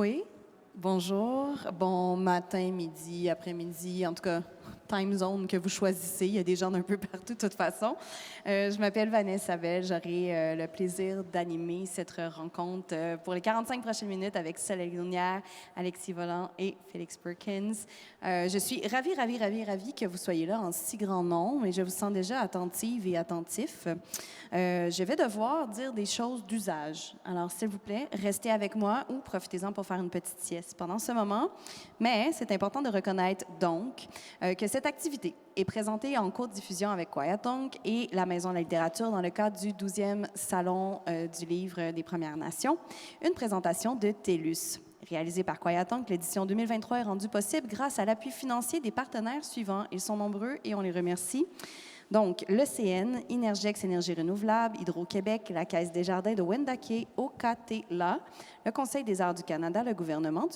Quoi? Bonjour, bon matin, midi, après-midi, en tout cas, time zone que vous choisissez. Il y a des gens d'un peu partout, de toute façon. Je m'appelle Vanessa Bell. J'aurai le plaisir d'animer cette rencontre pour les 45 prochaines minutes avec Soleil Lunière, Alexis Volant et Félix Perkins. Je suis ravie que vous soyez là en si grand nombre et je vous sens déjà attentive et attentif. Je vais devoir dire des choses d'usage. Alors, s'il vous plaît, restez avec moi ou profitez-en pour faire une petite sieste pendant ce moment. Mais c'est important de reconnaître donc que cette activité est présentée en co-diffusion avec Quiet et la Maison de la littérature dans le cadre du 12e Salon du livre des Premières Nations, une présentation de TELUS. Réalisée par Quiet, l'édition 2023 est rendue possible grâce à l'appui financier des partenaires suivants. Ils sont nombreux et on les remercie. Donc, l'ECN, Énergex Énergie renouvelable, Hydro-Québec, la Caisse des jardins de Wendake, OKTLA, le Conseil des arts du Canada, le gouvernement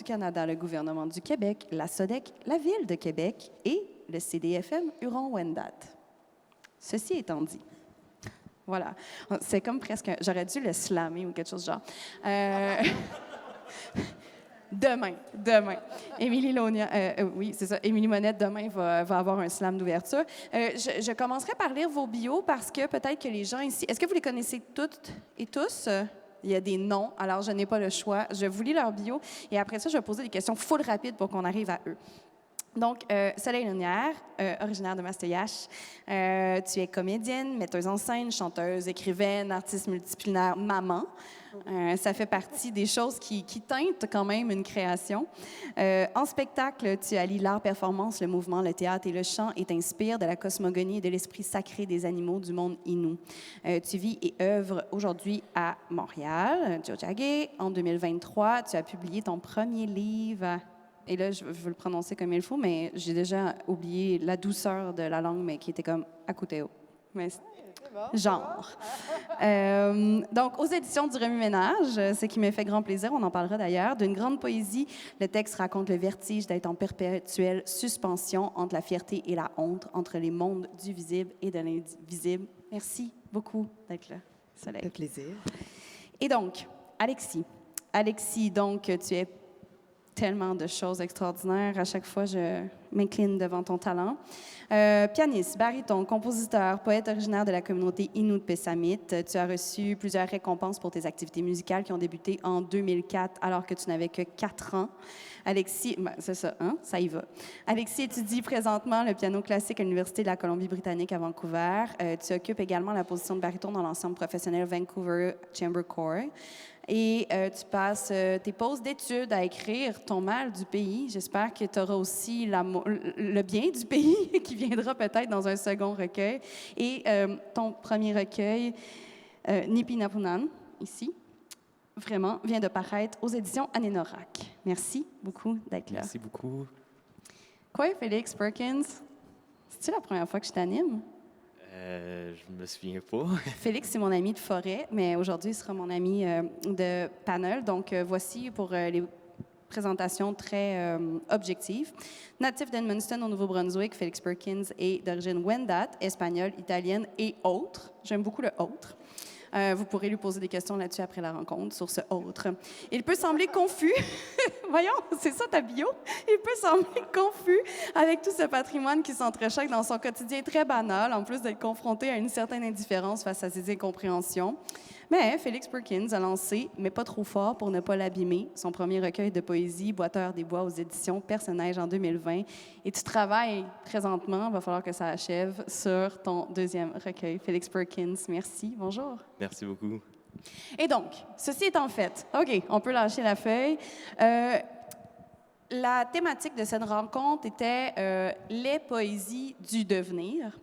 du Québec, la SODEC, la Ville de Québec et le CDFM Huron-Wendat. Ceci étant dit, voilà, c'est comme presque, j'aurais dû le slammer ou quelque chose du genre. Demain. Émilie Lonia, oui, c'est ça. Émilie Monette, demain, va avoir un slam d'ouverture. Je commencerai par lire vos bios parce que peut-être que les gens ici... Est-ce que vous les connaissez toutes et tous? Il y a des noms, alors je n'ai pas le choix. Je vous lis leur bio et après ça, je vais poser des questions full rapides pour qu'on arrive à eux. Donc, Soleil Lunière, originaire de Mastoyache. Tu es comédienne, metteuse en scène, chanteuse, écrivaine, artiste multidisciplinaire, maman. Ça fait partie des choses qui teintent quand même une création. En spectacle, tu allies l'art performance, le mouvement, le théâtre et le chant et t'inspires de la cosmogonie et de l'esprit sacré des animaux du monde Innu. Tu vis et œuvres aujourd'hui à Montréal, Tiohtià:ke. En 2023, tu as publié ton premier livre. Et là, je veux le prononcer comme il faut, mais j'ai déjà oublié la douceur de la langue, mais qui était comme Akuteo. Mais genre. Donc, aux éditions du Remue-Ménage, ce qui me fait grand plaisir, on en parlera d'ailleurs, d'une grande poésie. Le texte raconte le vertige d'être en perpétuelle suspension entre la fierté et la honte, entre les mondes du visible et de l'invisible. Merci beaucoup d'être là, Soleil. Ça fait plaisir. Et donc, Alexis, donc, tu es tellement de choses extraordinaires. À chaque fois, je m'incline devant ton talent. Pianiste, baryton, compositeur, poète originaire de la communauté Innu de Pessamit. Tu as reçu plusieurs récompenses pour tes activités musicales qui ont débuté en 2004 alors que tu n'avais que 4 ans. Alexis, c'est ça, hein? Ça y va. Alexis étudie présentement le piano classique à l'Université de la Colombie-Britannique à Vancouver. Tu occupes également la position de baryton dans l'ensemble professionnel Vancouver Chamber Corps. Et tu passes tes pauses d'études à écrire ton mal du pays. J'espère que tu auras aussi le bien du pays qui viendra peut-être dans un second recueil. Et ton premier recueil, Nipinapunan, ici, vraiment, vient de paraître aux éditions Anénorak. Merci beaucoup d'être là. Merci beaucoup. Quoi, Félix Perkins? C'est-tu la première fois que je t'anime? Je me souviens pas. Félix, c'est mon ami de forêt, mais aujourd'hui, il sera mon ami de panel. Donc, voici pour les présentations très objectives. Natif d'Edmundston, au Nouveau-Brunswick, Félix Perkins est d'origine Wendat, espagnole, italienne et autre. J'aime beaucoup le autre. Vous pourrez lui poser des questions là-dessus après la rencontre, sur ce autre. Il peut sembler confus. Voyons, c'est ça ta bio? Il peut sembler confus avec tout ce patrimoine qui s'entrechoque dans son quotidien très banal, en plus d'être confronté à une certaine indifférence face à ses incompréhensions. Mais Félix Perkins a lancé, mais pas trop fort pour ne pas l'abîmer, son premier recueil de poésie, Boiteur des bois aux éditions Personnage en 2020. Et tu travailles présentement, il va falloir que ça achève, sur ton deuxième recueil. Félix Perkins, merci. Bonjour. Merci beaucoup. Et donc, ceci étant fait, OK, on peut lâcher la feuille. La thématique de cette rencontre était les poésies du devenir.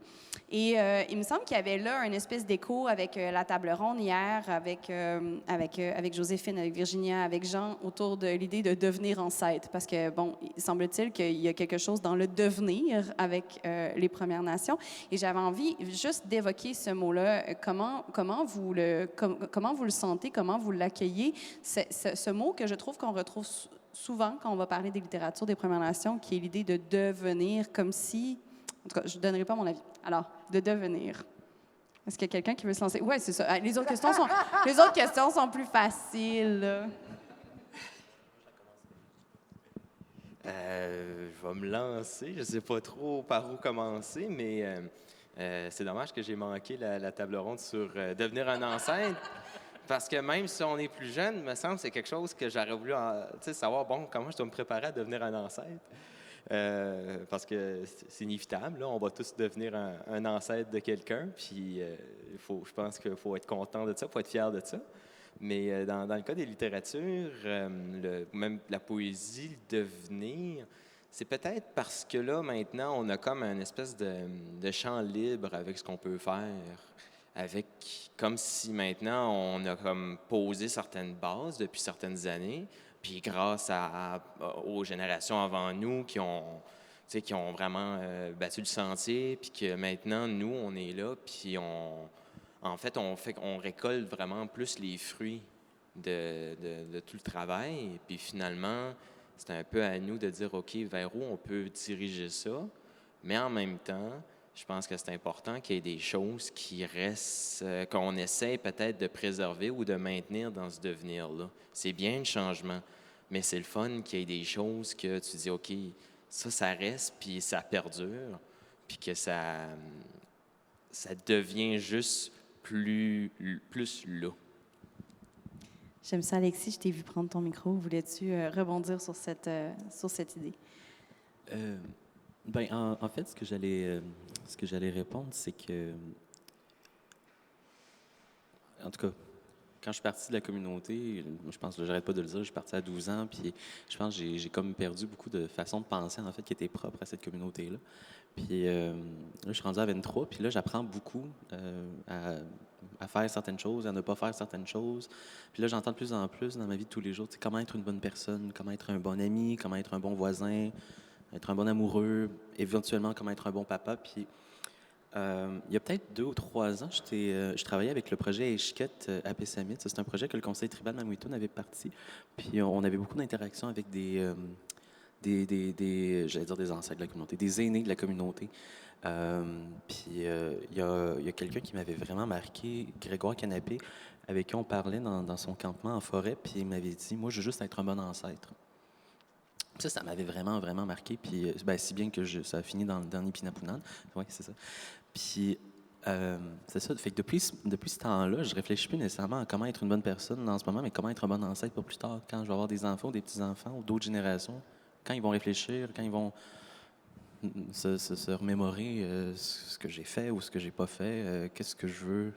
Et il me semble qu'il y avait là une espèce d'écho avec la table ronde hier, avec Joséphine, avec Virginia, avec Jean, autour de l'idée de devenir ancêtre. Parce que, bon, il semble-t-il qu'il y a quelque chose dans le devenir avec les Premières Nations. Et j'avais envie juste d'évoquer ce mot-là. Comment vous le sentez, comment vous l'accueillez? Ce mot que je trouve qu'on retrouve souvent quand on va parler des littératures des Premières Nations, qui est l'idée de devenir comme si... En tout cas, je ne donnerai pas mon avis. Alors, de devenir. Est-ce qu'il y a quelqu'un qui veut se lancer? Oui, c'est ça. Les autres questions sont plus faciles. Je vais me lancer. Je ne sais pas trop par où commencer, mais c'est dommage que j'ai manqué la table ronde sur devenir un ancêtre. Parce que même si on est plus jeune, il me semble que c'est quelque chose que j'aurais voulu savoir, bon, comment je dois me préparer à devenir un ancêtre. Parce que c'est inévitable, là, on va tous devenir un ancêtre de quelqu'un, puis je pense qu'il faut être content de ça, il faut être fier de ça. Mais dans le cas des littératures, même la poésie, le devenir, c'est peut-être parce que là, maintenant, on a comme une espèce de champ libre avec ce qu'on peut faire, avec comme si maintenant, on a comme posé certaines bases depuis certaines années, puis grâce aux générations avant nous qui ont vraiment battu le sentier, puis que maintenant, nous, on est là, puis on récolte vraiment plus les fruits de tout le travail. Puis finalement, c'est un peu à nous de dire, OK, vers où on peut diriger ça. Mais en même temps, je pense que c'est important qu'il y ait des choses qui restent, qu'on essaie peut-être de préserver ou de maintenir dans ce devenir-là. C'est bien le changement, mais c'est le fun qu'il y ait des choses que tu dis, OK, ça reste, puis ça perdure, puis que ça devient juste plus là. J'aime ça, Alexis. Je t'ai vu prendre ton micro. Voulais-tu rebondir sur cette idée? En fait, ce que j'allais répondre, c'est que, en tout cas, quand je suis parti de la communauté, je pense que j'arrête pas de le dire, je suis parti à 12 ans, puis je pense que j'ai comme perdu beaucoup de façons de penser, en fait, qui étaient propres à cette communauté-là. Puis là, je suis rendu à 23, puis là, j'apprends beaucoup à faire certaines choses, à ne pas faire certaines choses. Puis là, j'entends de plus en plus dans ma vie de tous les jours, comment être une bonne personne, comment être un bon ami, comment être un bon voisin, être un bon amoureux, éventuellement comment être un bon papa. Puis il y a peut-être 2 ou 3 ans, je travaillais avec le projet Échiquette à Pessamit. C'est un projet que le conseil tribal de Mamouitoun avait parti. Puis on avait beaucoup d'interactions avec j'allais dire des ancêtres de la communauté, des aînés de la communauté. Puis il y a quelqu'un qui m'avait vraiment marqué, Grégoire Canapé, avec qui on parlait dans son campement en forêt, puis il m'avait dit, moi, je veux juste être un bon ancêtre. Ça m'avait vraiment, vraiment marqué, puis si bien que ça a fini dans le dernier Pinapunan. Oui, c'est ça. Puis c'est ça, fait que depuis ce temps-là, je réfléchis plus nécessairement à comment être une bonne personne en ce moment, mais comment être un bon ancêtre pour plus tard, quand je vais avoir des enfants ou des petits-enfants ou d'autres générations, quand ils vont réfléchir, quand ils vont se remémorer ce que j'ai fait ou ce que j'ai pas fait, qu'est-ce que je veux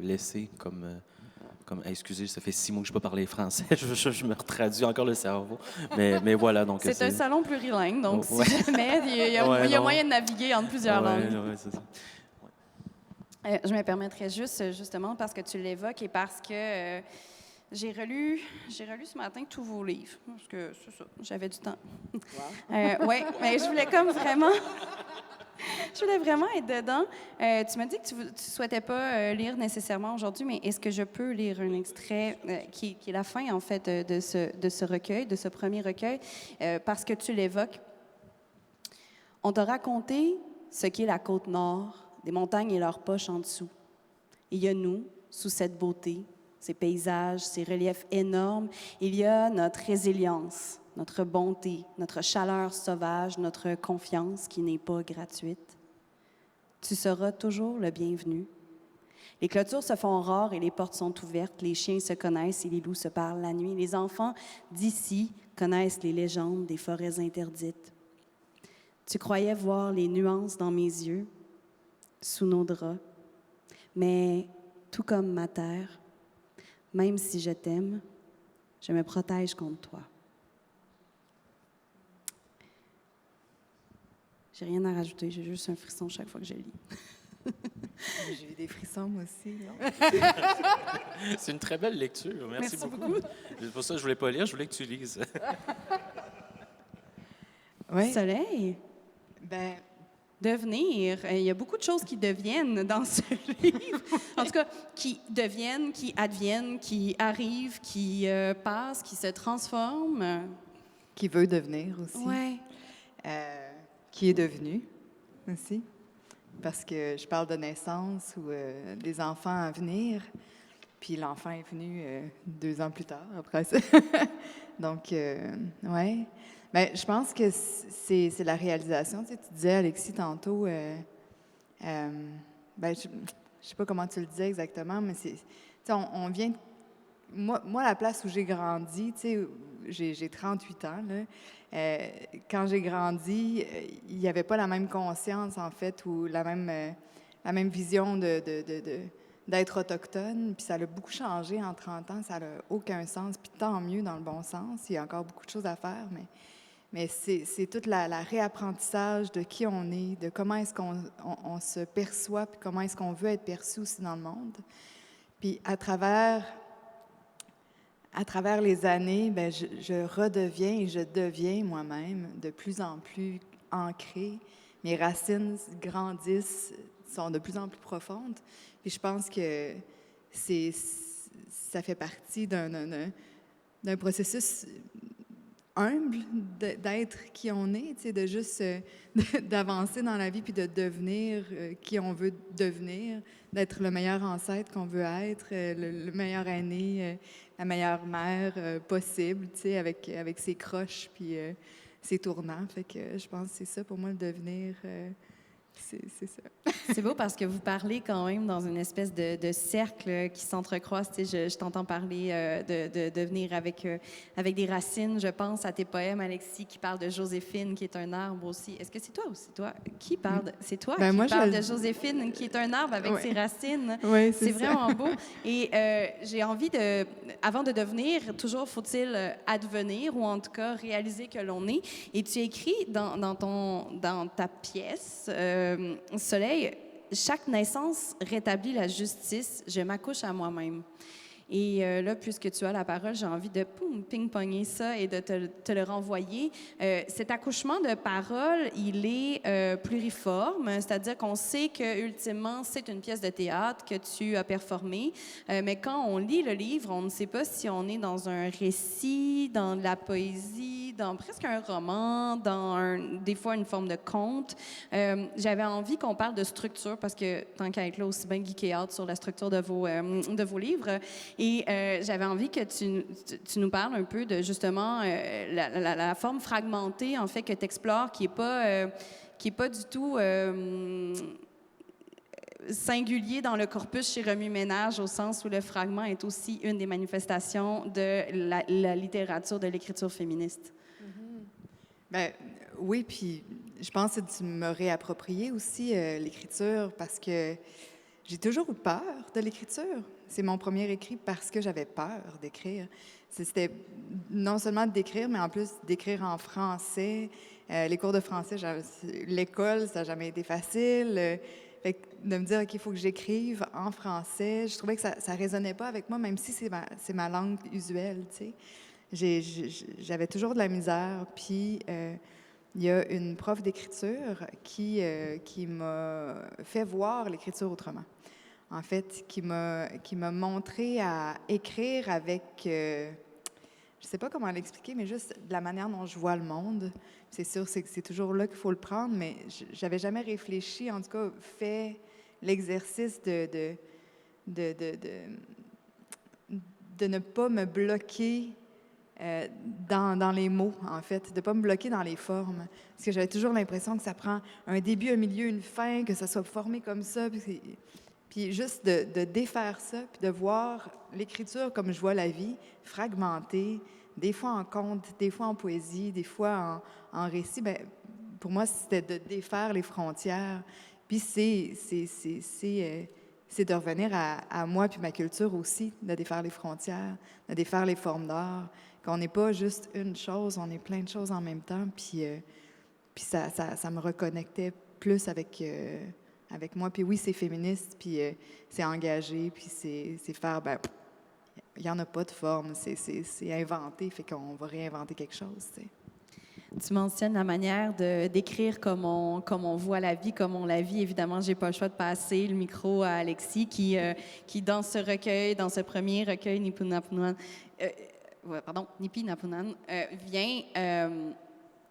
laisser comme excusez, ça fait 6 mois que je ne peux pas parler français, je me retraduis encore le cerveau. Mais voilà, donc c'est un salon plurilingue, donc ouais. Si jamais il y a moyen de naviguer entre plusieurs langues. Oui, c'est ça. Je me permettrais justement, parce que tu l'évoques et parce que j'ai relu ce matin tous vos livres, parce que c'est ça, j'avais du temps. Wow. Oui, mais je voulais comme vraiment... Je voulais vraiment être dedans. Tu m'as dit que tu ne souhaitais pas lire nécessairement aujourd'hui, mais est-ce que je peux lire un extrait qui est la fin, en fait, de ce recueil, de ce premier recueil, parce que tu l'évoques. On t'a raconté ce qu'est la côte nord, des montagnes et leurs poches en dessous. Il y a nous, sous cette beauté, ces paysages, ces reliefs énormes. Il y a notre résilience, notre bonté, notre chaleur sauvage, notre confiance qui n'est pas gratuite. Tu seras toujours le bienvenu. Les clôtures se font rares et les portes sont ouvertes. Les chiens se connaissent et les loups se parlent la nuit. Les enfants d'ici connaissent les légendes des forêts interdites. Tu croyais voir les nuances dans mes yeux, sous nos draps. Mais tout comme ma terre, même si je t'aime, je me protège contre toi. J'ai rien à rajouter, j'ai juste un frisson chaque fois que je lis. J'ai eu des frissons, moi aussi. C'est une très belle lecture. Merci beaucoup. C'est pour ça que je voulais pas lire, je voulais que tu lises. Oui. Soleil? Ben, devenir. Il y a beaucoup de choses qui deviennent dans ce livre. En tout cas, qui deviennent, qui adviennent, qui arrivent, qui passent, qui se transforment. Qui veut devenir aussi. Oui. Qui est devenu aussi. Parce que je parle de naissance ou des enfants à venir. Puis l'enfant est venu 2 ans plus tard, après ça. Donc, ouais. Bien, je pense que c'est la réalisation. Tu sais, tu disais, Alexis, tantôt, ben, je ne sais pas comment tu le disais exactement, mais tu sais, on vient... Moi, la place où j'ai grandi, tu sais, j'ai 38 ans, là, quand j'ai grandi, il n'y avait pas la même conscience, en fait, ou la même vision d'être autochtone. Puis ça a beaucoup changé en 30 ans, ça n'a aucun sens. Puis tant mieux dans le bon sens, il y a encore beaucoup de choses à faire, mais c'est tout la réapprentissage de qui on est, de comment est-ce qu'on se perçoit, puis comment est-ce qu'on veut être perçu aussi dans le monde. Puis à travers les années, bien, je redeviens et je deviens moi-même de plus en plus ancrée. Mes racines grandissent, sont de plus en plus profondes. Puis je pense que ça fait partie d'un processus humble d'être qui on est, tu sais, de juste d'avancer dans la vie puis de devenir qui on veut devenir, d'être le meilleur ancêtre qu'on veut être, le meilleur aîné, la meilleure mère possible, tu sais, avec ses croches puis ses tournants. Fait que je pense que c'est ça pour moi le devenir. C'est ça. C'est beau parce que vous parlez quand même dans une espèce de cercle qui s'entrecroise. Tu sais, je t'entends parler de devenir avec des racines. Je pense à tes poèmes, Alexis, qui parlent de Joséphine, qui est un arbre aussi. Est-ce que c'est toi ou c'est toi qui parle? C'est toi Ben, qui moi, parle de Joséphine, qui est un arbre avec ses racines. Oui, c'est ça. vraiment beau. Et j'ai envie avant de devenir, toujours faut-il advenir ou en tout cas réaliser que l'on est. Et tu écris dans ta pièce, Soleil, chaque naissance rétablit la justice, je m'accouche à moi-même. Et là, puisque tu as la parole, j'ai envie de ping-pongger ça et de te le renvoyer. Cet accouchement de parole, il est pluriforme, c'est-à-dire qu'on sait que ultimement, c'est une pièce de théâtre que tu as performée, mais quand on lit le livre, on ne sait pas si on est dans un récit, dans de la poésie, dans presque un roman, des fois une forme de conte. J'avais envie qu'on parle de structure, parce que tant qu'à être là aussi bien geeké out sur la structure de vos livres. Et j'avais envie que tu nous parles un peu de justement la forme fragmentée, en fait, que tu explores, qui est pas du tout singulier dans le corpus chez Remue-Ménage, au sens où le fragment est aussi une des manifestations de la littérature, de l'écriture féministe. Bien, oui, puis je pense que tu me réapproprié aussi l'écriture parce que j'ai toujours eu peur de l'écriture. C'est mon premier écrit parce que j'avais peur d'écrire. C'était non seulement d'écrire, mais en plus d'écrire en français. Les cours de français, l'école, ça n'a jamais été facile. Fait que de me dire, OK, il faut que j'écrive en français, je trouvais que ça ne résonnait pas avec moi, même si c'est ma langue usuelle, tu sais. J'avais toujours de la misère. Puis, il y a une prof d'écriture qui m'a fait voir l'écriture autrement. En fait, qui m'a montré à écrire avec, je ne sais pas comment l'expliquer, mais juste de la manière dont je vois le monde. C'est sûr, c'est toujours là qu'il faut le prendre, mais j'avais jamais réfléchi, en tout cas, fait l'exercice de ne pas me bloquer dans les mots, en fait, de ne pas me bloquer dans les formes. Parce que j'avais toujours l'impression que ça prend un début, un milieu, une fin, que ça soit formé comme ça. Puis juste de défaire ça, puis de voir l'écriture comme je vois la vie, fragmentée, des fois en conte, des fois en poésie, des fois en récit. Bien, pour moi, c'était de défaire les frontières. Puis c'est de revenir à moi puis ma culture aussi, de défaire les frontières, de défaire les formes d'art, qu'on n'est pas juste une chose, on est plein de choses en même temps. Puis ça me reconnectait plus avec moi. Puis oui, c'est féministe, puis c'est engagé, puis c'est faire, ben, il n'y en a pas de forme, c'est inventé, fait qu'on va réinventer quelque chose, tu sais. Tu mentionnes la manière d'écrire comme on voit la vie, comme on la vit. Évidemment, j'ai pas le choix de passer le micro à Alexis qui dans ce recueil, dans ce premier recueil, Nipi Napunan, vient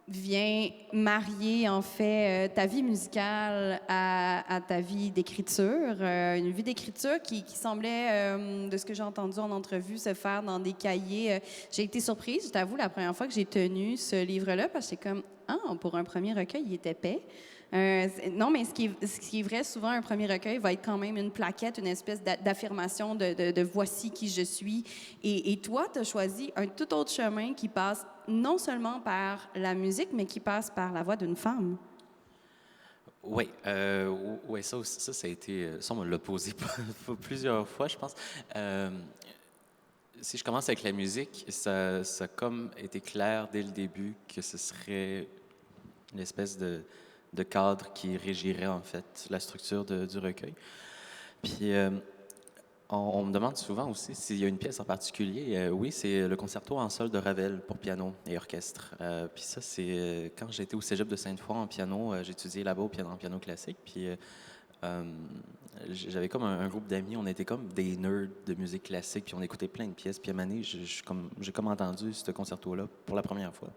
vient marier, en fait, ta vie musicale à ta vie d'écriture. Une vie d'écriture qui semblait, de ce que j'ai entendu en entrevue, se faire dans des cahiers. J'ai été surprise, je t'avoue, la première fois que j'ai tenu ce livre-là, parce que c'est comme, ah, pour un premier recueil, il est épais. Non, mais ce qui est vrai, souvent, un premier recueil va être quand même une plaquette, une espèce d'affirmation de voici qui je suis. Et toi, tu as choisi un tout autre chemin qui passe non seulement par la musique, mais qui passe par la voix d'une femme. Oui, ouais, ça, ça a été. Ça, on me l'a posé plusieurs fois, je pense. Si je commence avec la musique, ça a comme été clair dès le début que ce serait une espèce de cadre qui régirait, en fait, la structure du recueil. Puis, on me demande souvent aussi s'il y a une pièce en particulier. Oui, c'est le concerto en sol de Ravel pour piano et orchestre. Puis ça, c'est quand j'étais au cégep de Sainte-Foy en piano, j'étudiais là-bas en piano classique. Puis j'avais comme un groupe d'amis, on était comme des nerds de musique classique, puis on écoutait plein de pièces. Puis à un moment donné, j'ai comme entendu ce concerto-là pour la première fois.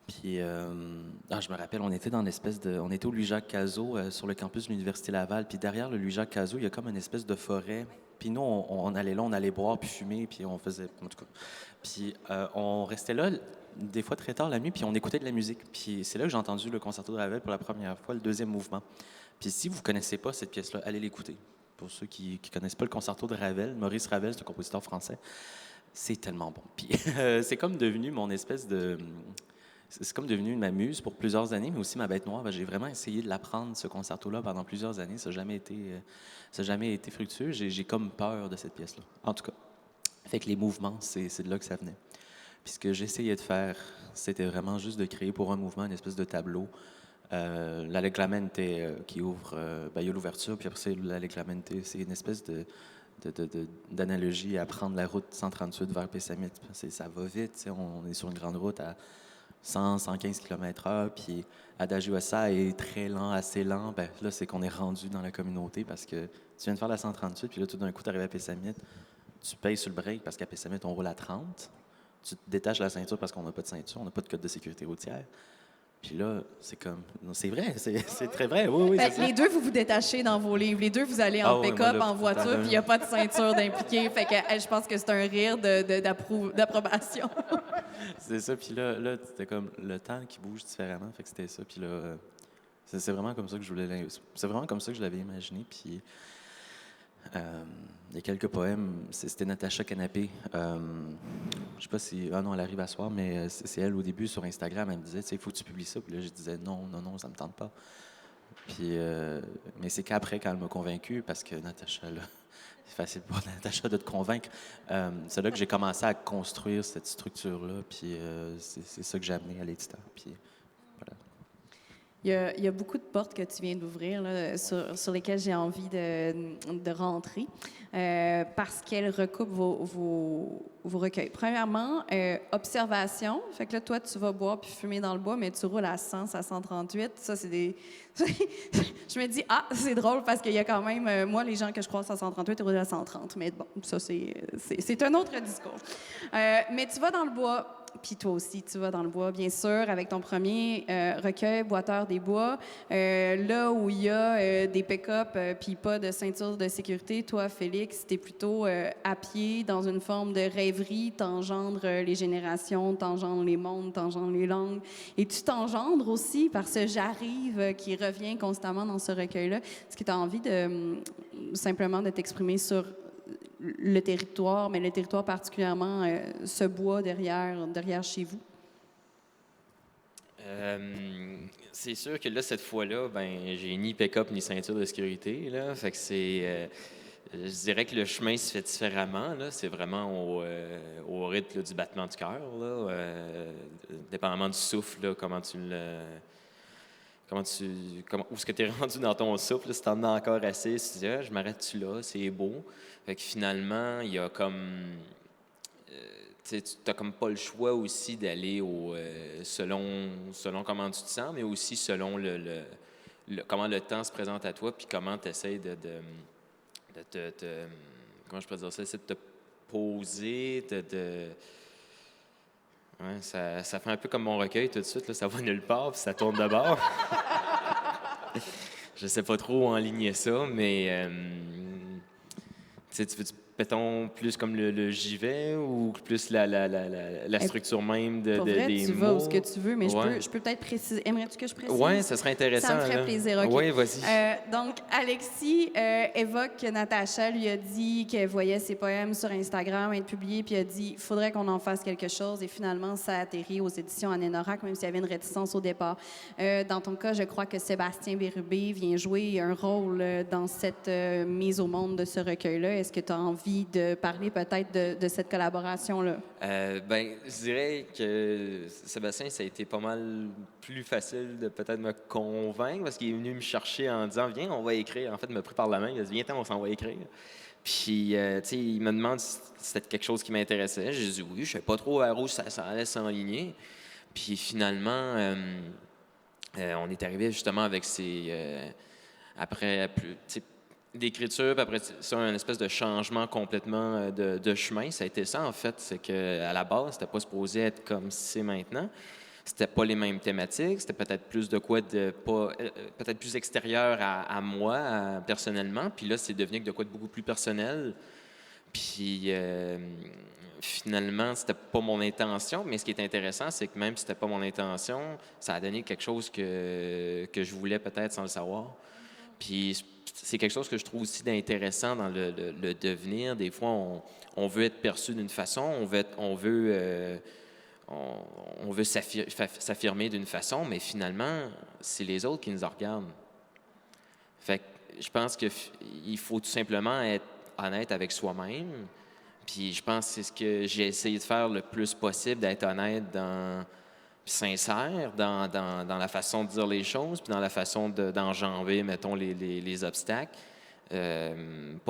Puis, je me rappelle, on était on était au Louis-Jacques Cazot, sur le campus de l'Université Laval. Puis derrière le Louis-Jacques Cazot, il y a comme une espèce de forêt. Puis nous, on allait là, on allait boire, puis fumer, puis on faisait, en tout cas. Puis on restait là, des fois très tard la nuit, puis on écoutait de la musique. Puis c'est là que j'ai entendu le concerto de Ravel pour la première fois, le deuxième mouvement. Puis si vous ne connaissez pas cette pièce-là, allez l'écouter. Pour ceux qui ne connaissent pas le concerto de Ravel, Maurice Ravel, c'est un compositeur français. C'est tellement bon. Puis c'est comme devenu mon espèce de... C'est comme devenu ma muse pour plusieurs années, mais aussi ma bête noire. J'ai vraiment essayé de l'apprendre, ce concerto-là, pendant plusieurs années. Ça n'a jamais été fructueux. J'ai comme peur de cette pièce-là. En tout cas, fait que les mouvements, c'est de là que ça venait. Puis ce que j'essayais de faire, c'était vraiment juste de créer pour un mouvement une espèce de tableau. L'Allegramento qui ouvre, il y a l'ouverture, puis après c'est l'Allegramento. C'est une espèce d'analogie à prendre la route 138 vers Pessamit. Ça va vite, on est sur une grande route à 100, 115 km/h, puis Adagio Assai est très lent, assez lent. Ben, là, c'est qu'on est rendu dans la communauté parce que tu viens de faire la 138, puis là, tout d'un coup, tu arrives à Pessamit, tu payes sur le break parce qu'à Pessamit, on roule à 30. Tu te détaches la ceinture parce qu'on n'a pas de ceinture, on n'a pas de code de sécurité routière. Puis là, c'est comme... Non, c'est vrai, c'est très vrai, oui, oui. Ben, les deux, vous vous détachez dans vos livres. Les deux, vous allez en oui, pick-up, moi, là, en voiture, puis il n'y a pas de ceinture d'impliqué. Fait que je pense que c'est un rire d'approbation. C'est ça, puis là c'était comme le temps qui bouge différemment, fait que c'était ça. Puis là, c'est vraiment comme ça que c'est vraiment comme ça que je l'avais imaginé. Puis il y a quelques poèmes, c'était Natacha Canapé. Je sais pas si... Ah non, elle arrive à soir, mais c'est elle au début sur Instagram, elle me disait, tu sais, il faut que tu publies ça. Puis là, je disais, non, ça me tente pas. Puis, mais c'est qu'après, quand elle m'a convaincu, parce que Natacha, là, c'est facile pour Natacha de te convaincre, c'est là que j'ai commencé à construire cette structure-là. Puis c'est ça que j'ai amené à l'éditeur. Puis voilà. Il y a beaucoup de portes que tu viens d'ouvrir là, sur lesquelles j'ai envie de rentrer parce qu'elles recoupent vos recueils. Premièrement, observation. Fait que là, toi, tu vas boire puis fumer dans le bois, mais tu roules à 100, à 138. Ça, c'est des... Je me dis, c'est drôle parce qu'il y a quand même... moi, les gens que je croise à 138, ils roulent à 130. Mais bon, ça, c'est un autre discours. Mais tu vas dans le bois... Puis toi aussi, tu vas dans le bois, bien sûr, avec ton premier recueil, Boiteur des bois. Là où il y a des pick-up puis pas de ceinture de sécurité, toi, Félix, t'es plutôt à pied, dans une forme de rêverie, t'engendres les générations, t'engendres les mondes, t'engendres les langues. Et tu t'engendres aussi par ce « j'arrive » qui revient constamment dans ce recueil-là. Est-ce que tu as envie simplement de t'exprimer sur le territoire, mais le territoire particulièrement ce bois derrière chez vous? C'est sûr que là, cette fois-là, j'ai ni pick-up ni ceinture de sécurité. Là, fait que je dirais que le chemin se fait différemment. Là. C'est vraiment au rythme là, du battement du cœur. Dépendamment du souffle, là, où est-ce que tu es rendu dans ton souffle, là, si tu en as encore assez, si tu dis, je m'arrête-tu là, c'est beau. Fait que finalement, il y a comme... tu n'as comme pas le choix aussi d'aller selon comment tu te sens, mais aussi selon comment le temps se présente à toi, puis comment tu essaies de comment je peux dire ça, c'est de te poser, Ouais, ça fait un peu comme mon recueil tout de suite, là, ça va nulle part, puis ça tourne de bord. Je sais pas trop où enligner ça, mais tu sais, tu veux, mettons, plus comme le j'y vais ou plus la Eh, structure même Pour vrai, des tu vas où ce que mots? tu veux, mais Ouais. je peux peut-être préciser. Aimerais-tu que je précise? Ouais, ça serait intéressant. Ça me ferait là. plaisir, OK. Oui, vas-y. Donc, Alexis évoque que Natacha lui a dit qu'elle voyait ses poèmes sur Instagram être publiés, puis a dit il faudrait qu'on en fasse quelque chose. Et finalement, ça a atterri aux éditions Anénorac, même s'il y avait une réticence au départ. Dans ton cas, je crois que Sébastien Bérubé vient jouer un rôle dans cette mise au monde de ce recueil-là. Est-ce que tu as envie de parler peut-être de cette collaboration-là? Ben, je dirais que Sébastien, ça a été pas mal plus facile de peut-être me convaincre parce qu'il est venu me chercher en disant viens, on va écrire. En fait, il m'a pris par la main, il a dit viens, on s'en va écrire. Puis, tu sais, il me demande si c'était quelque chose qui m'intéressait. J'ai dit oui, je sais pas trop vers où ça allait s'enligner. Puis finalement, on est arrivé justement avec après plus, tu sais, d'écriture, puis après ça, un espèce de changement complètement de chemin. Ça a été ça, en fait. C'est qu'à la base, c'était pas supposé être comme c'est maintenant. C'était pas les mêmes thématiques. C'était peut-être plus de quoi de pas, peut-être plus extérieur à moi, personnellement. Puis là, c'est devenu de quoi de beaucoup plus personnel. Puis finalement, c'était pas mon intention, mais ce qui est intéressant, c'est que même si c'était pas mon intention, ça a donné quelque chose que je voulais peut-être sans le savoir. Puis c'est quelque chose que je trouve aussi d'intéressant dans le devenir. Des fois, on veut être perçu d'une façon, on veut s'affirmer d'une façon, mais finalement, c'est les autres qui nous regardent. Fait que je pense qu'il faut tout simplement être honnête avec soi-même. Puis je pense que c'est ce que j'ai essayé de faire le plus possible, d'être honnête sincère dans la façon de dire les choses, puis dans la façon d'enjamber, mettons, les obstacles. Pas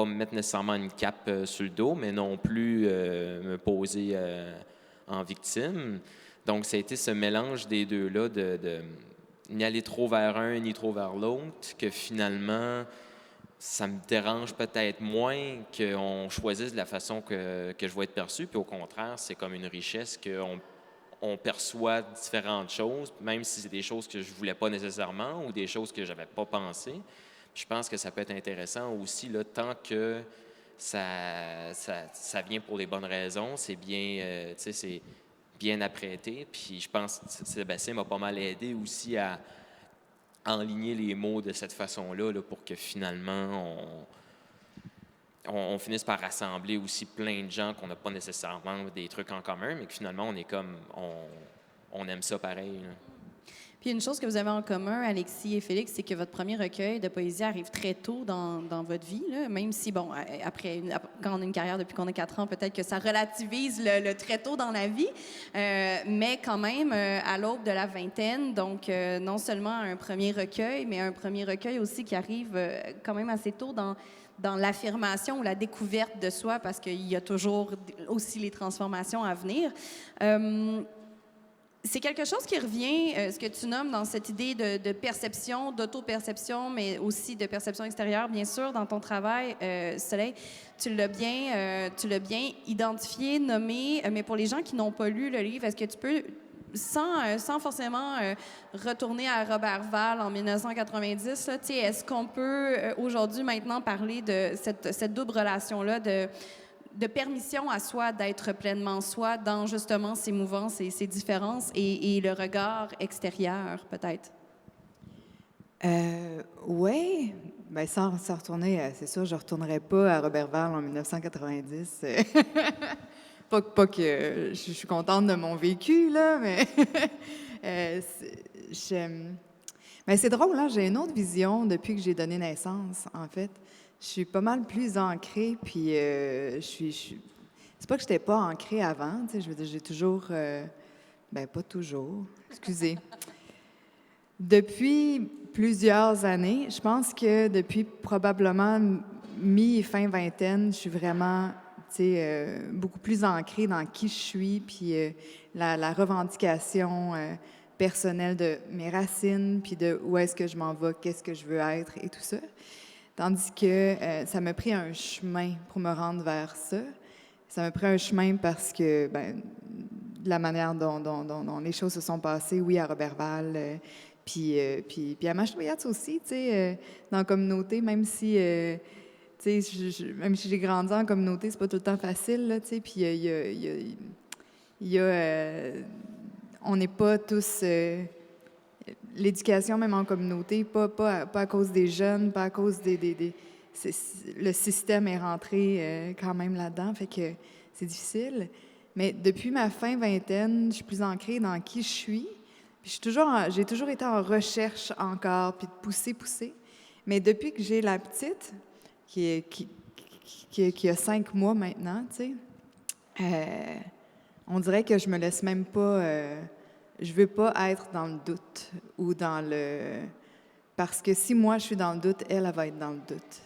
me mettre nécessairement une cape sur le dos, mais non plus me poser en victime. Donc, ça a été ce mélange des deux-là, de ni aller trop vers un, ni trop vers l'autre, que finalement, ça me dérange peut-être moins qu'on choisisse la façon que je vais être perçu. Puis au contraire, c'est comme une richesse qu'on perçoit différentes choses, même si c'est des choses que je voulais pas nécessairement ou des choses que j'avais pas pensées. Je pense que ça peut être intéressant aussi, là, tant que ça vient pour les bonnes raisons, c'est bien, tu sais, c'est bien apprêté. Puis je pense que Sébastien m'a pas mal aidé aussi à enligner les mots de cette façon-là, là, pour que finalement on finisse par rassembler aussi plein de gens qu'on n'a pas nécessairement des trucs en commun, mais que finalement on est comme on aime ça pareil. Là. Puis une chose que vous avez en commun, Alexis et Félix, c'est que votre premier recueil de poésie arrive très tôt dans votre vie, là, même si, bon, quand on a une carrière depuis qu'on a 4 ans, peut-être que ça relativise le très tôt dans la vie, mais quand même, à l'aube de la vingtaine, donc non seulement un premier recueil, mais un premier recueil aussi qui arrive quand même assez tôt dans l'affirmation ou la découverte de soi, parce qu'il y a toujours aussi les transformations à venir. C'est quelque chose qui revient, ce que tu nommes dans cette idée de perception, d'auto-perception, mais aussi de perception extérieure, bien sûr, dans ton travail, Soleil. Tu l'as bien identifié, nommé, mais pour les gens qui n'ont pas lu le livre, est-ce que tu peux, sans forcément retourner à Robert Val en 1990, là, est-ce qu'on peut aujourd'hui maintenant parler de cette double relation-là de permission à soi d'être pleinement soi dans justement ces mouvances et ces différences et le regard extérieur, peut-être? Oui, bien, sans retourner, c'est sûr, je ne retournerai pas à Robertval en 1990. Pas que je suis contente de mon vécu, là, mais mais c'est drôle, hein? J'ai une autre vision depuis que j'ai donné naissance, en fait. Je suis pas mal plus ancrée, puis c'est pas que je n'étais pas ancrée avant, tu sais, je veux dire, j'ai toujours... ben pas toujours, excusez. Depuis plusieurs années, je pense que depuis probablement mi-fin vingtaine, je suis vraiment, tu sais, beaucoup plus ancrée dans qui je suis, puis la revendication personnelle de mes racines, puis de où est-ce que je m'en vais, qu'est-ce que je veux être et tout ça. Tandis que ça m'a pris un chemin pour me rendre vers ça. Ça m'a pris un chemin parce que, ben, de la manière dont les choses se sont passées, oui, à Roberval, puis à Machtoyats aussi, tu sais, dans la communauté, même si, tu sais, même si j'ai grandi en communauté, c'est pas tout le temps facile, là, tu sais, puis on n'est pas tous... l'éducation, même en communauté, pas à cause des jeunes, pas à cause le système est rentré quand même là-dedans, fait que c'est difficile. Mais depuis ma fin vingtaine, je suis plus ancrée dans qui je suis. Puis j'ai toujours été en recherche encore, puis de pousser. Mais depuis que j'ai la petite, qui a 5 mois maintenant, tu sais, on dirait que je me laisse même pas... je veux pas être dans le doute ou dans le... Parce que si moi, je suis dans le doute, elle va être dans le doute.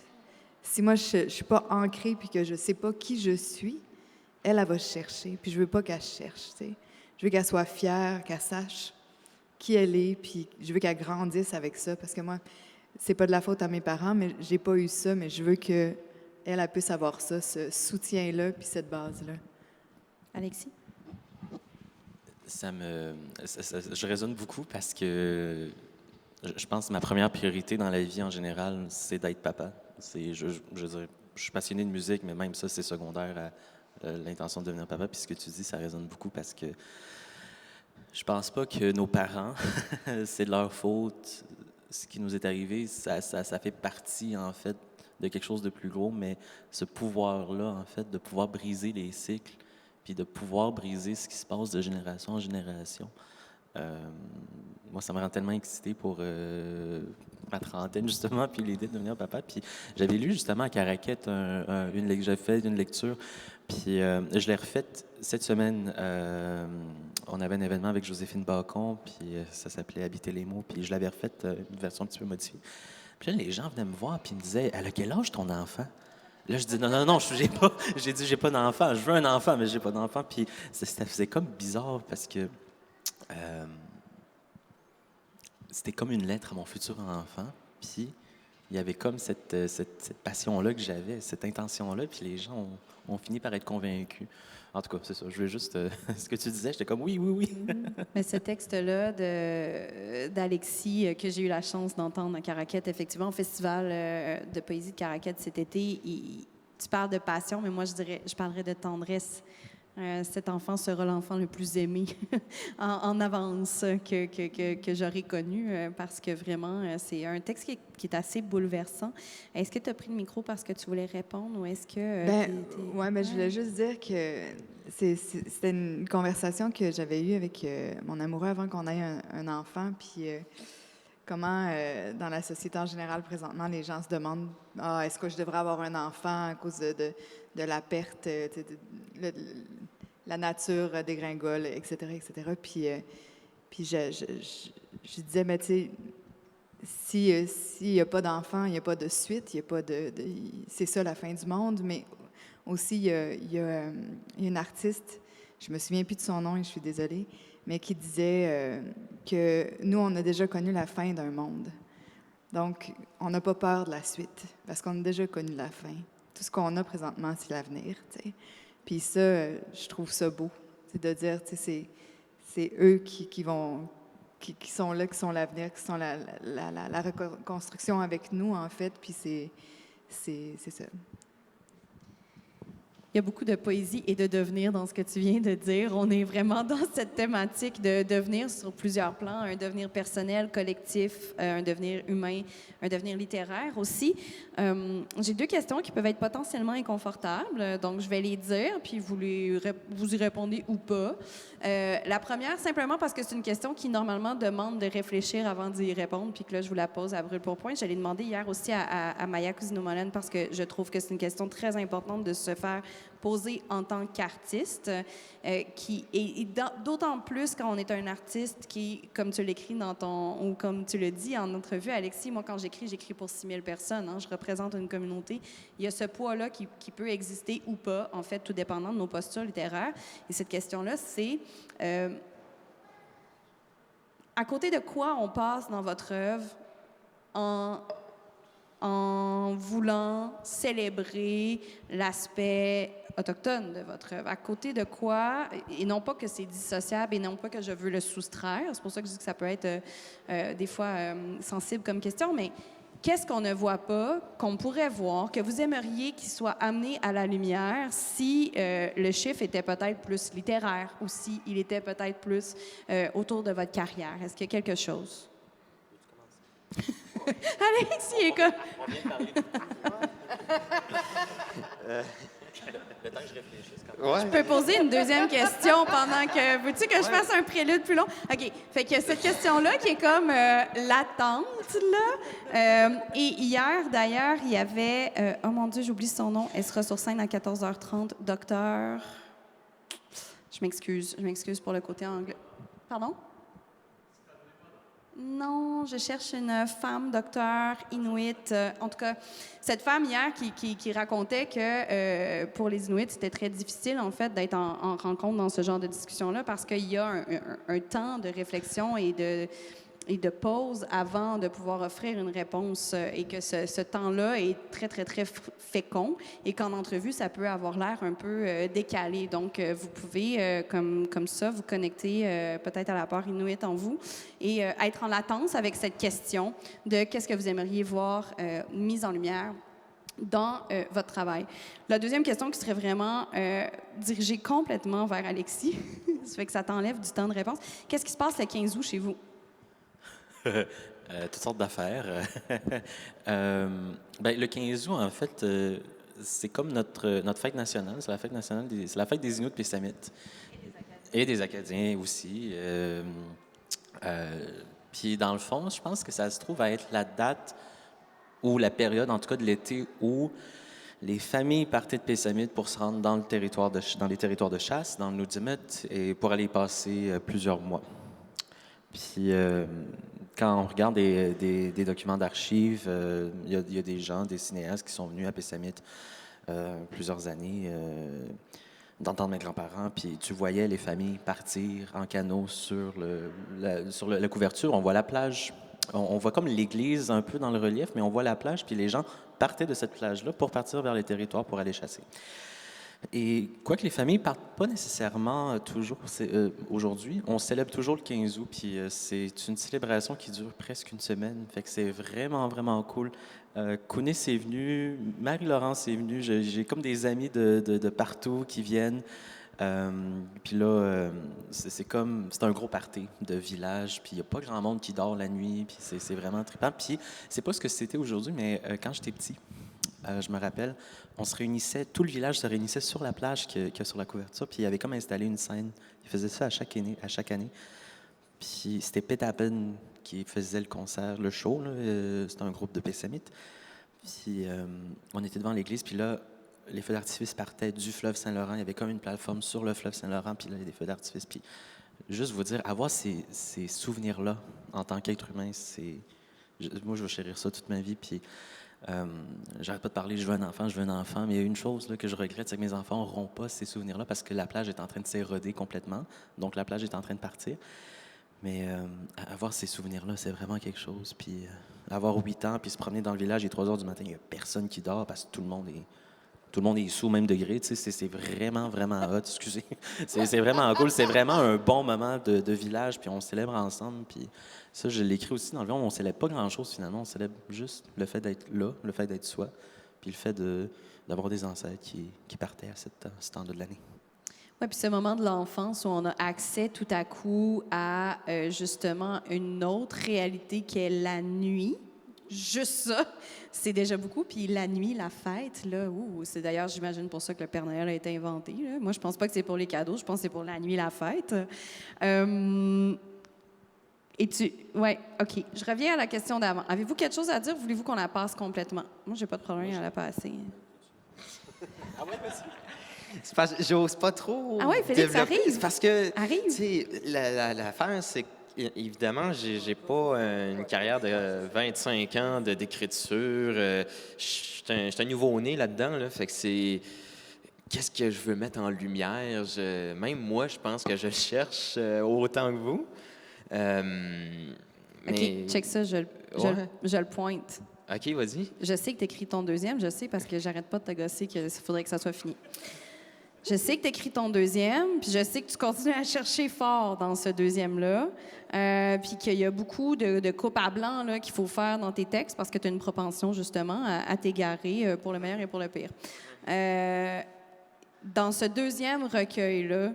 Si moi, je suis pas ancrée puis que je sais pas qui je suis, elle va chercher. Puis je veux pas qu'elle cherche, tu sais. Je veux qu'elle soit fière, qu'elle sache qui elle est, puis je veux qu'elle grandisse avec ça. Parce que moi, c'est pas de la faute à mes parents, mais j'ai pas eu ça, mais je veux qu'elle puisse avoir ça, ce soutien-là, puis cette base-là. Alexis? Je résonne beaucoup parce que je pense que ma première priorité dans la vie en général, c'est d'être papa. Je veux dire, je suis passionné de musique, mais même ça, c'est secondaire à l'intention de devenir papa. Puis ce que tu dis, ça résonne beaucoup parce que je pense pas que nos parents, c'est de leur faute. Ce qui nous est arrivé, ça fait partie, en fait, de quelque chose de plus gros, mais ce pouvoir-là, en fait, de pouvoir briser les cycles, puis de pouvoir briser ce qui se passe de génération en génération. Moi, ça me rend tellement excité pour ma trentaine, justement, puis l'idée de devenir papa. Puis j'avais lu, justement, à Caraquette, j'avais fait une lecture, puis je l'ai refaite cette semaine. On avait un événement avec Joséphine Bacon, puis ça s'appelait « Habiter les mots », puis je l'avais refaite, une version un petit peu modifiée. Puis là, les gens venaient me voir, puis ils me disaient « Elle a quel âge ton enfant? » Là, je dis non, j'ai dit, j'ai pas d'enfant. Je veux un enfant, mais j'ai pas d'enfant. Puis ça faisait comme bizarre parce que c'était comme une lettre à mon futur enfant. Puis il y avait comme cette passion-là que j'avais, cette intention-là. Puis les gens ont fini par être convaincus. En tout cas, c'est ça. Je voulais juste... ce que tu disais, j'étais comme oui. Mais ce texte-là d'Alexis, que j'ai eu la chance d'entendre à Caraquette, effectivement, au Festival de poésie de Caraquette cet été, tu parles de passion, mais moi, je parlerais de tendresse. Cet enfant sera l'enfant le plus aimé en avance que j'aurais connu, parce que vraiment, c'est un texte qui est assez bouleversant. Est-ce que tu as pris le micro parce que tu voulais répondre ou est-ce que... Je voulais juste dire que c'était une conversation que j'avais eue avec mon amoureux avant qu'on ait un enfant, puis comment, dans la société en général, présentement, les gens se demandent « Ah, est-ce que je devrais avoir un enfant à cause de la perte, la nature dégringole, etc. » Puis je disais, mais tu sais, s'il n'y a pas d'enfant, il n'y a pas de suite, il y a pas c'est ça la fin du monde, mais aussi il y a une artiste, je me souviens plus de son nom et je suis désolée, mais qui disait que nous, on a déjà connu la fin d'un monde. Donc, on n'a pas peur de la suite, parce qu'on a déjà connu la fin. Tout ce qu'on a présentement, c'est l'avenir, tu sais. Puis ça, je trouve ça beau, c'est de dire, tu sais, c'est eux qui sont là, qui sont l'avenir, qui sont la reconstruction avec nous, en fait, puis c'est ça. Il y a beaucoup de poésie et de devenir dans ce que tu viens de dire. On est vraiment dans cette thématique de devenir sur plusieurs plans, un devenir personnel, collectif, un devenir humain, un devenir littéraire aussi. J'ai 2 questions qui peuvent être potentiellement inconfortables, donc je vais les dire, puis vous y répondez ou pas. La première, simplement parce que c'est une question qui, normalement, demande de réfléchir avant d'y répondre, puis que là, je vous la pose à brûle pour point. Je l'ai demandé hier aussi à Maya Cousino-Molène parce que je trouve que c'est une question très importante de se faire poser en tant qu'artiste, d'autant plus quand on est un artiste qui, comme tu l'écris ou comme tu le dis en entrevue, Alexis, moi, quand j'écris pour 6000 personnes. Hein, je représente une communauté. Il y a ce poids-là qui peut exister ou pas, en fait, tout dépendant de nos postures littéraires. Et cette question-là, c'est à côté de quoi on passe dans votre œuvre en voulant célébrer l'aspect autochtone de votre œuvre? À côté de quoi, et non pas que c'est dissociable et non pas que je veux le soustraire, c'est pour ça que je dis que ça peut être des fois sensible comme question, mais qu'est-ce qu'on ne voit pas, qu'on pourrait voir, que vous aimeriez qu'il soit amené à la lumière si le chiffre était peut-être plus littéraire ou si il était peut-être plus autour de votre carrière? Est-ce qu'il y a quelque chose? Alex, il est comme... On vient de parler de le temps que je réfléchisse quand même. Ouais. Je peux poser une deuxième question pendant que... Veux-tu que je fasse un prélude plus long? OK. Fait que cette question-là qui est comme latente, là. Et hier, d'ailleurs, il y avait... oh mon Dieu, j'oublie son nom. Elle sera sur scène à 14h30. Docteur... Je m'excuse pour le côté anglais. Pardon? Non, je cherche une femme docteur inuit. En tout cas, cette femme hier qui racontait que pour les Inuits, c'était très difficile, en fait, d'être en rencontre dans ce genre de discussion-là parce qu'il y a un temps de réflexion et de pause avant de pouvoir offrir une réponse et que ce temps-là est très, très, très fécond et qu'en entrevue, ça peut avoir l'air un peu décalé. Donc, vous pouvez, comme ça, vous connecter peut-être à la part inuit en vous et être en latence avec cette question de qu'est-ce que vous aimeriez voir mis en lumière dans votre travail. La deuxième question qui serait vraiment dirigée complètement vers Alexis, ça fait que ça t'enlève du temps de réponse. Qu'est-ce qui se passe le 15 août chez vous? Toutes sortes d'affaires. Le 15 août, en fait, c'est comme notre fête nationale. C'est la fête nationale, c'est la fête des Inuits Pessamites. Et des Acadiens aussi. Puis, dans le fond, je pense que ça se trouve à être la date ou la période, en tout cas de l'été, où les familles partaient de Pessamites pour se rendre dans les territoires de chasse, dans le Nudimut, et pour aller y passer plusieurs mois. Puis, quand on regarde des documents d'archives, il y a des gens, des cinéastes qui sont venus à Pessamit plusieurs années, d'entendre mes grands-parents, puis tu voyais les familles partir en canot sur la couverture. On voit la plage, on voit comme l'église un peu dans le relief, mais on voit la plage, puis les gens partaient de cette plage-là pour partir vers les territoires pour aller chasser. Et quoique les familles ne partent pas nécessairement toujours, aujourd'hui, on célèbre toujours le 15 août, puis c'est une célébration qui dure presque une semaine. Fait que c'est vraiment, vraiment cool. Kounis est venu, Marie-Laurence est venue, j'ai comme des amis de partout qui viennent. Puis là, c'est un gros party de village, puis il n'y a pas grand monde qui dort la nuit, puis c'est vraiment trippant. Puis c'est pas ce que c'était aujourd'hui, mais quand j'étais petit, je me rappelle, on se réunissait, tout le village se réunissait sur la plage qu'il y a sur la couverture, puis il avait comme installé une scène. Il faisait ça à chaque année. Puis c'était Petapen qui faisait le concert, le show. C'était un groupe de Pessamites. Puis on était devant l'église, puis là, les feux d'artifice partaient du fleuve Saint-Laurent. Il y avait comme une plateforme sur le fleuve Saint-Laurent, puis là, il y a des feux d'artifice. Puis juste vous dire, avoir ces souvenirs-là en tant qu'être humain, moi, je vais chérir ça toute ma vie. Puis j'arrête pas de parler, je veux un enfant, mais il y a une chose là, que je regrette, c'est que mes enfants n'auront pas ces souvenirs-là parce que la plage est en train de s'éroder complètement, donc la plage est en train de partir. Mais avoir ces souvenirs-là, c'est vraiment quelque chose. Puis avoir 8 ans, puis se promener dans le village, il est 3 heures du matin, il n'y a personne qui dort parce que tout le monde est sous au même degré. Tu sais, c'est vraiment, vraiment hot, excusez. C'est vraiment cool. C'est vraiment un bon moment de village, puis on célèbre ensemble. Puis ça, je l'écris aussi dans le livre. On ne célèbre pas grand-chose, finalement. On célèbre juste le fait d'être là, le fait d'être soi, puis le fait d'avoir des ancêtres qui partaient à ce temps-là de l'année. Oui, puis ce moment de l'enfance où on a accès tout à coup à justement une autre réalité qui est la nuit. Juste ça, c'est déjà beaucoup. Puis la nuit, la fête, là, c'est d'ailleurs, j'imagine, pour ça que le Père Noël a été inventé. Là. Moi, je pense pas que c'est pour les cadeaux, je pense que c'est pour la nuit, la fête. Oui, OK. Je reviens à la question d'avant. Avez-vous quelque chose à dire ou voulez-vous qu'on la passe complètement? Moi, j'ai pas de problème à la passer. Ah ouais, vas-y. C'est parce que j'ose pas trop. Ah ouais, Félix, développer. arrive. C'est parce que, Arrive. tu sais, l'affaire, c'est évidemment, j'ai pas une carrière de 25 ans d'écriture. Je suis un nouveau-né là-dedans, là, fait que c'est... Qu'est-ce que je veux mettre en lumière? Même moi, je pense que je le cherche autant que vous. OK, check ça, je le pointe. OK, vas-y. Je sais que tu écris ton deuxième, je sais parce que j'arrête pas de te gosser qu'il faudrait que ça soit fini. Je sais que tu écris ton deuxième, puis je sais que tu continues à chercher fort dans ce deuxième-là, puis qu'il y a beaucoup de coupes à blanc là, qu'il faut faire dans tes textes parce que tu as une propension justement à t'égarer pour le meilleur et pour le pire. Dans ce deuxième recueil-là,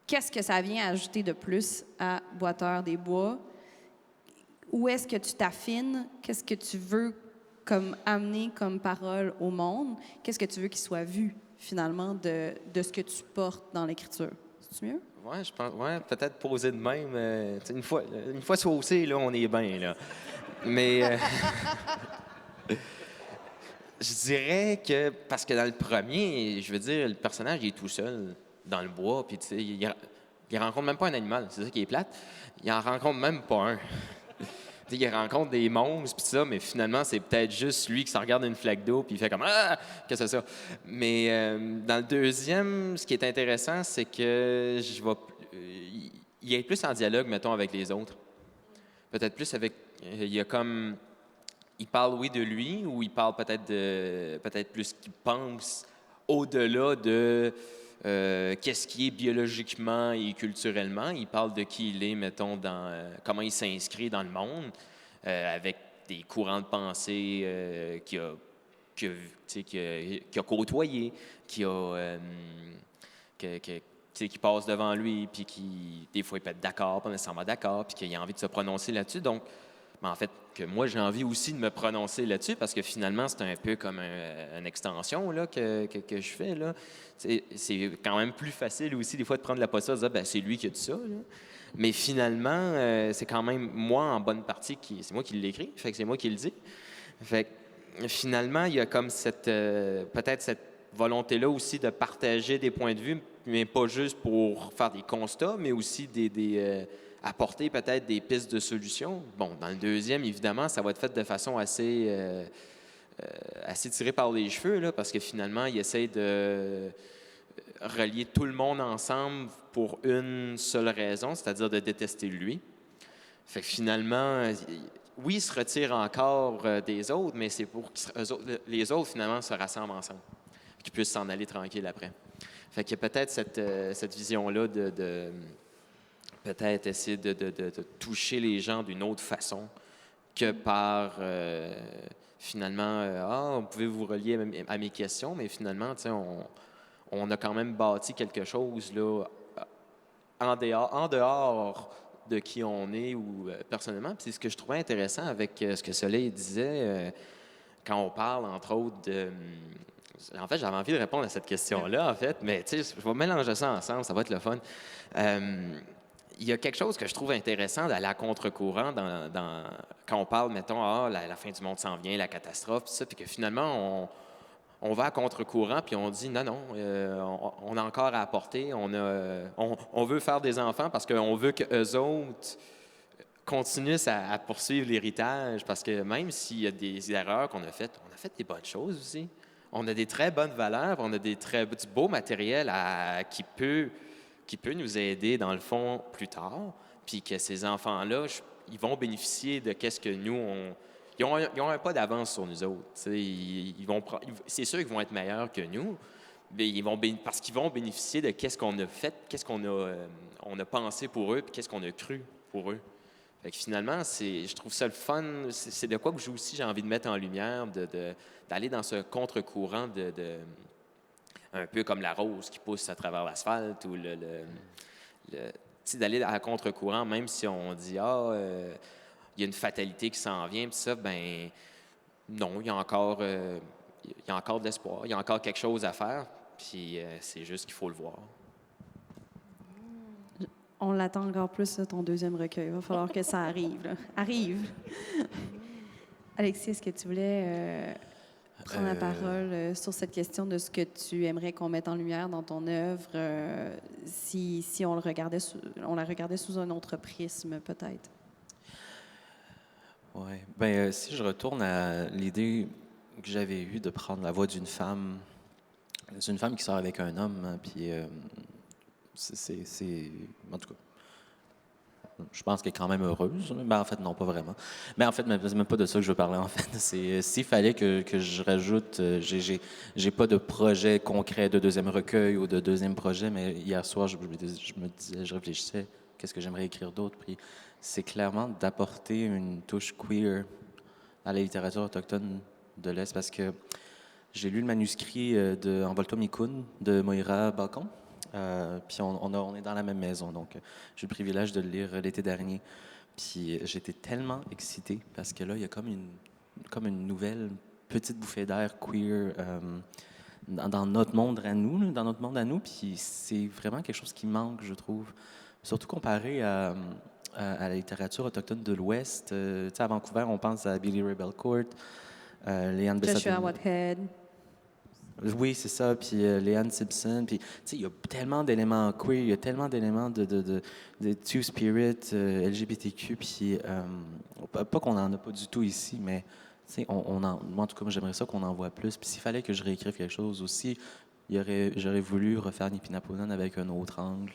qu'est-ce que ça vient ajouter de plus à Boiteurs des Bois? Où est-ce que tu t'affines? Qu'est-ce que tu veux comme amener comme parole au monde? Qu'est-ce que tu veux qu'il soit vu, finalement, de ce que tu portes dans l'écriture? C'est mieux? Ouais, je pense, ouais, peut-être poser de même. Tu sais, une fois saucé, là, on est bien, là. Mais je dirais que, parce que dans le premier, je veux dire, le personnage, il est tout seul dans le bois, puis tu sais, il rencontre même pas un animal, c'est ça qui est plate. Il en rencontre même pas un. Tu sais, il rencontre des monstres, puis ça, mais finalement, c'est peut-être juste lui qui se regarde une flaque d'eau, puis il fait comme Ah! Qu'est-ce que c'est ça? Mais dans le deuxième, ce qui est intéressant, c'est que il est plus en dialogue, mettons, avec les autres. Peut-être plus avec. Il y a comme. Il parle, oui, de lui, ou il parle peut-être plus qu'il pense au-delà de qu'est-ce qui est biologiquement et culturellement. Il parle de qui il est, mettons, comment il s'inscrit dans le monde, avec des courants de pensée qu'il a côtoyé, qui passe devant lui, puis qui, des fois, il peut être d'accord, pas nécessairement d'accord, puis qu'il a envie de se prononcer là-dessus. Donc, en fait, que moi, j'ai envie aussi de me prononcer là-dessus parce que finalement, c'est un peu comme une extension là, que je fais. Là. C'est quand même plus facile aussi, des fois, de prendre la posture et de dire ben, c'est lui qui a dit ça. Là. Mais finalement, c'est quand même moi, en bonne partie, c'est moi qui l'écris, fait que c'est moi qui le dis. Fait que, finalement, il y a comme peut-être cette volonté-là aussi de partager des points de vue, mais pas juste pour faire des constats, mais aussi apporter peut-être des pistes de solutions. Bon, dans le deuxième, évidemment, ça va être fait de façon assez tirée par les cheveux, là, parce que finalement, il essaie de relier tout le monde ensemble pour une seule raison, c'est-à-dire de détester lui. Fait que finalement, oui, il se retire encore des autres, mais c'est pour que les autres, finalement, se rassemblent ensemble, qu'ils puissent s'en aller tranquille après. Fait qu'il y a peut-être cette vision-là de peut-être essayer de toucher les gens d'une autre façon que par, finalement, vous pouvez vous relier à mes questions, mais finalement, on a quand même bâti quelque chose là, en dehors de qui on est ou personnellement. Puis c'est ce que je trouvais intéressant avec ce que Soleil disait quand on parle, entre autres, de... En fait, j'avais envie de répondre à cette question-là, en fait, mais je vais mélanger ça ensemble, ça va être le fun. Il y a quelque chose que je trouve intéressant d'aller à contre-courant quand on parle, mettons, la fin du monde s'en vient, la catastrophe, puis que finalement, on va à contre-courant, puis on dit non, on a encore à apporter, on veut faire des enfants parce qu'on veut qu'eux autres continuent à poursuivre l'héritage, parce que même s'il y a des erreurs qu'on a faites, on a fait des bonnes choses aussi. On a des très bonnes valeurs, on a du beau matériel qui peut nous aider, dans le fond, plus tard, puis que ces enfants-là, ils vont bénéficier de qu'est-ce que nous, ils ont un pas d'avance sur nous autres. C'est sûr qu'ils vont être meilleurs que nous, mais parce qu'ils vont bénéficier de qu'est-ce qu'on a fait, qu'est-ce qu'on a pensé pour eux, puis qu'est-ce qu'on a cru pour eux. Fait que finalement, je trouve ça le fun. C'est de quoi que j'ai envie de mettre en lumière, d'aller dans ce contre-courant un peu comme la rose qui pousse à travers l'asphalte ou d'aller à contre-courant, même si on dit il y a une fatalité qui s'en vient, puis ça, ben non, il y a encore de l'espoir, il y a encore quelque chose à faire, puis c'est juste qu'il faut le voir. On l'attend encore plus, ton deuxième recueil. Il va falloir que ça arrive. Là. Arrive! Alexis, est-ce que tu voulais prendre la parole sur cette question de ce que tu aimerais qu'on mette en lumière dans ton œuvre si on la regardait sous un autre prisme, peut-être? Oui. Bien, si je retourne à l'idée que j'avais eue de prendre la voix d'une femme qui sort avec un homme, hein, puis c'est... En tout cas, je pense qu'elle est quand même heureuse. Ben, en fait, non, pas vraiment. Mais en fait, c'est même pas de ça que je veux parler, en fait. C'est s'il fallait que je rajoute... j'ai pas de projet concret de deuxième recueil ou de deuxième projet, mais hier soir, je me disais, je réfléchissais, qu'est-ce que j'aimerais écrire d'autre? Puis c'est clairement d'apporter une touche queer à la littérature autochtone de l'Est, parce que j'ai lu le manuscrit de Envolto Mikun de Moira Balcon. Puis on est dans la même maison, donc j'ai eu le privilège de le lire l'été dernier. Puis j'étais tellement excité parce que là, il y a comme une nouvelle petite bouffée d'air queer dans notre monde à nous, là, dans notre monde à nous. Puis c'est vraiment quelque chose qui manque, je trouve. Surtout comparé à la littérature autochtone de l'Ouest. Tu sais, à Vancouver, on pense à Billy Ray Belcourt, Leanne Joshua Bessette. Whitehead. Oui, c'est ça. Puis Leanne Simpson. Puis, tu sais, il y a tellement d'éléments queer, il y a tellement d'éléments de Two-Spirit, LGBTQ. Puis, pas qu'on n'en a pas du tout ici, mais, tu sais, moi, en tout cas, moi, j'aimerais ça qu'on en voit plus. Puis, s'il fallait que je réécrive quelque chose aussi, j'aurais voulu refaire Nipinaponan avec un autre angle.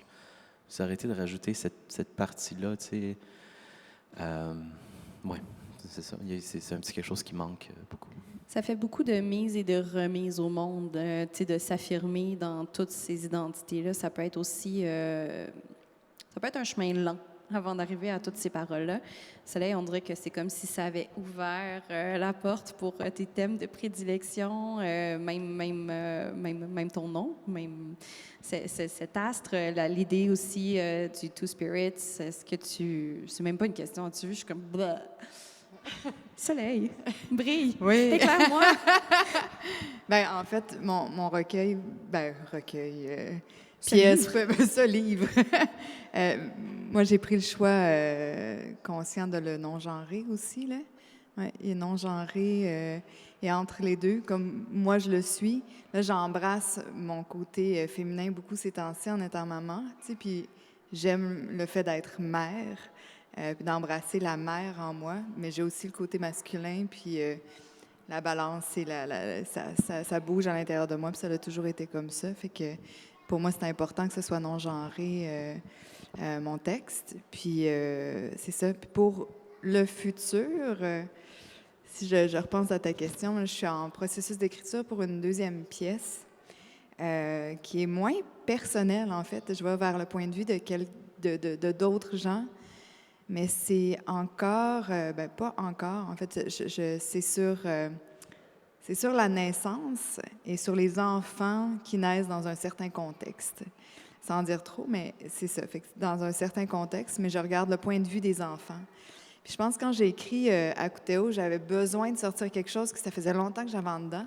Ça aurait été de rajouter cette partie-là, tu sais. Ouais, c'est ça. C'est un petit quelque chose qui manque beaucoup. Ça fait beaucoup de mise et de remise au monde, tu sais, de s'affirmer dans toutes ces identités-là. Ça peut être aussi, ça peut être un chemin lent avant d'arriver à toutes ces paroles-là. Soleil, on dirait que c'est comme si ça avait ouvert la porte pour tes thèmes de prédilection, même ton nom, même cet astre, l'idée aussi du Two Spirits. Est-ce que c'est même pas une question, as-tu vu? Je suis comme... Bah. Soleil, brille, Oui. éclaire-moi. Ben, en fait, mon recueil, pièce, ce livre. Moi, j'ai pris le choix conscient de le non-genré aussi, là. Ouais, et non-genré, et entre les deux, comme moi, je le suis, là, j'embrasse mon côté féminin beaucoup ces temps-ci en étant maman, tu sais, puis j'aime le fait d'être mère, puis d'embrasser la mère en moi, mais j'ai aussi le côté masculin, puis la balance, et ça bouge à l'intérieur de moi, puis ça a toujours été comme ça. Fait que pour moi, c'est important que ce soit non-genré, mon texte. Puis c'est ça. Puis pour le futur, si je repense à ta question, je suis en processus d'écriture pour une deuxième pièce qui est moins personnelle, en fait. Je vais vers le point de vue de d'autres gens. Mais c'est encore, pas encore, en fait, c'est sur la naissance et sur les enfants qui naissent dans un certain contexte. Sans dire trop, mais c'est ça, fait que dans un certain contexte, mais je regarde le point de vue des enfants. Puis je pense que quand j'ai écrit Akuteo, j'avais besoin de sortir quelque chose que ça faisait longtemps que j'avais en dedans,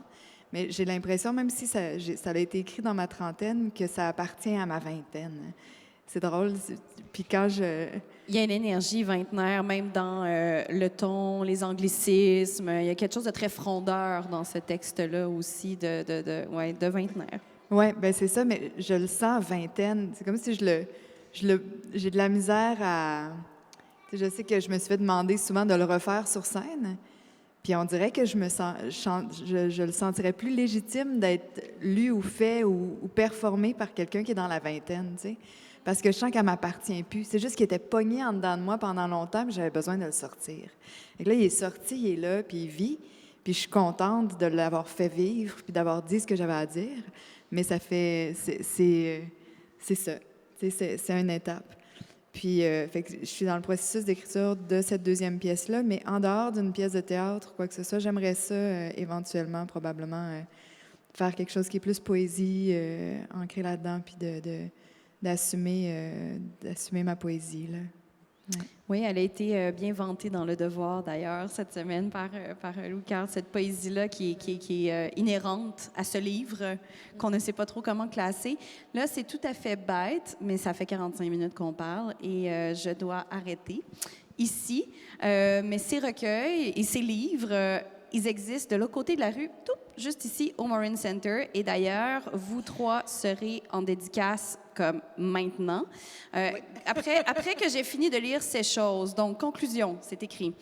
mais j'ai l'impression, même si ça a été écrit dans ma trentaine, que ça appartient à ma vingtaine. C'est drôle. Puis quand Il y a une énergie vingtenaire, même dans le ton, les anglicismes. Il y a quelque chose de très frondeur dans ce texte-là aussi, de vingtenaire. Oui, ben c'est ça, mais je le sens vingtaine. C'est comme si j'ai de la misère à... Je sais que je me suis fait demander souvent de le refaire sur scène, puis on dirait que je le sentirais plus légitime d'être lu ou fait ou performé par quelqu'un qui est dans la vingtaine, tu sais. Parce que je sens qu'elle m'appartient plus. C'est juste qu'il était pogné en dedans de moi pendant longtemps, puis j'avais besoin de le sortir. Et là, il est sorti, il est là, puis il vit. Puis je suis contente de l'avoir fait vivre, puis d'avoir dit ce que j'avais à dire. Mais ça fait... C'est ça. C'est une étape. Puis fait que je suis dans le processus d'écriture de cette deuxième pièce-là, mais en dehors d'une pièce de théâtre, quoi que ce soit, j'aimerais ça éventuellement, probablement, faire quelque chose qui est plus poésie, ancré là-dedans, puis d'assumer ma poésie, là. Ouais. Oui, elle a été bien vantée dans Le Devoir, d'ailleurs, cette semaine par Louis-Carl, cette poésie-là qui est inhérente à ce livre, qu'on ne sait pas trop comment classer. Là, c'est tout à fait bête, mais ça fait 45 minutes qu'on parle et je dois arrêter ici. Mais ces recueils et ces livres, ils existent de l'autre côté de la rue, tout juste ici au Morin Center. Et d'ailleurs, vous trois serez en dédicace comme maintenant. Après que j'ai fini de lire ces choses, donc conclusion, c'est écrit.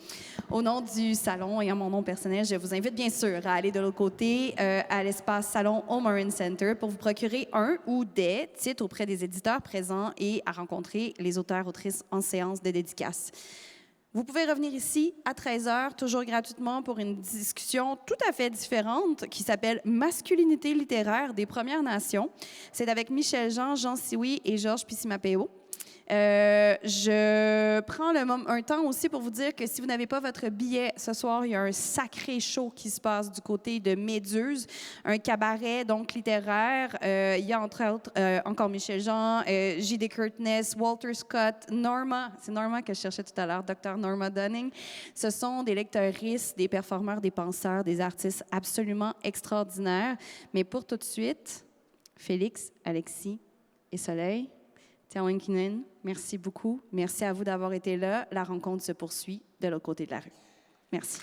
Au nom du salon et en mon nom personnel, je vous invite bien sûr à aller de l'autre côté à l'espace salon au Morin Center pour vous procurer un ou des titres auprès des éditeurs présents et à rencontrer les auteurs-autrices en séance de dédicace. Vous pouvez revenir ici à 13h, toujours gratuitement, pour une discussion tout à fait différente qui s'appelle « Masculinité littéraire des Premières Nations ». C'est avec Michel Jean, Jean Sioui et Georges Pissimapeo. Je prends un temps aussi pour vous dire que si vous n'avez pas votre billet ce soir, il y a un sacré show qui se passe du côté de Méduse, un cabaret donc littéraire. Il y a entre autres encore Michel Jean, J.D. Curtness, Walter Scott, Norma, c'est Norma que je cherchais tout à l'heure, Dr. Norma Dunning. Ce sont des lecteuristes, des performeurs, des penseurs, des artistes absolument extraordinaires. Mais pour tout de suite, Félix, Alexis et Soleil, Tewankinen, merci beaucoup. Merci à vous d'avoir été là. La rencontre se poursuit de l'autre côté de la rue. Merci.